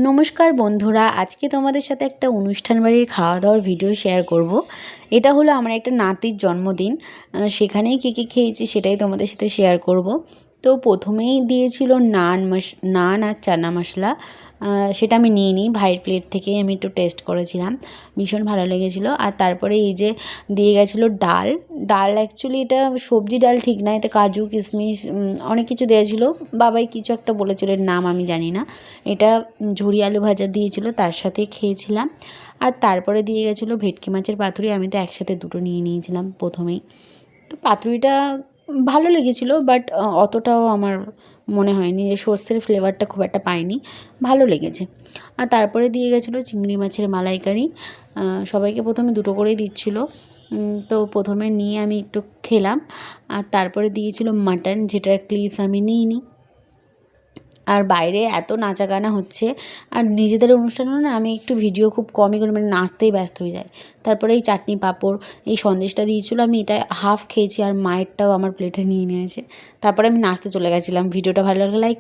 নমস্কার বন্ধুরা, আজকে তোমাদের সাথে একটা অনুষ্ঠান বাড়ির খাওয়া দাওয়ার ভিডিও শেয়ার করব। এটা হলো আমার একটা নাতির জন্মদিন, সেখানেই কী খেয়েছি সেটাই তোমাদের সাথে শেয়ার করব। তো প্রথমেই দিয়েছিল নান আর চানা মশলা, সেটা আমি নিয়ে নিই ভাইয়ের প্লেট থেকেই আমি একটু টেস্ট করেছিলাম, ভীষণ ভালো লেগেছিলো। আর তারপরে এই যে দিয়ে গেছিলো ডাল অ্যাকচুয়ালি এটা সবজি ডাল ঠিক না, এতে কাজু কিশমিশ অনেক কিছু দেওয়া ছিল। বাবাই কিছু একটা বলেছিল, এর নাম আমি জানি না। এটা ঝুরি আলু ভাজা দিয়েছিল, তার সাথে খেয়েছিলাম। আর তারপরে দিয়ে গেছিলো ভেটকি মাছের পাতুরি, আমি তো একসাথে দুটো নিয়ে নিয়েছিলাম প্রথমেই। তো পাতুরিটা ভালো লেগেছিলো, বাট অতটাও আমার মনে হয়নি, যে সর্ষের ফ্লেভারটা খুব একটা পাইনি, ভালো লেগেছে। আর তারপরে দিয়ে গেছিলো চিংড়ি মাছের মালাইকারি, সবাইকে প্রথমে দুটো করেই দিচ্ছিলো। তো প্রথমে নিয়ে আমি একটু খেলাম। আর তারপরে দিয়েছিল মাটন, যেটার ক্লিপস আমি নিইনি। আর বাইরে এত নাচা গানা হচ্ছে, আর নিজেদের অনুষ্ঠানেও না আমি একটু ভিডিও খুব কমই করি, মানে নাচতেই ব্যস্ত হয়ে যায়। তারপরে এই চাটনি পাঁপড়, এই সন্দেশটা দিয়েছিলো, আমি এটা হাফ খেয়েছি, আর মায়েরটাও আমার প্লেটে নিয়ে নিয়েছে। তারপরে আমি নাচতে চলে গেছিলাম। ভিডিওটা ভালো লাগলে লাইক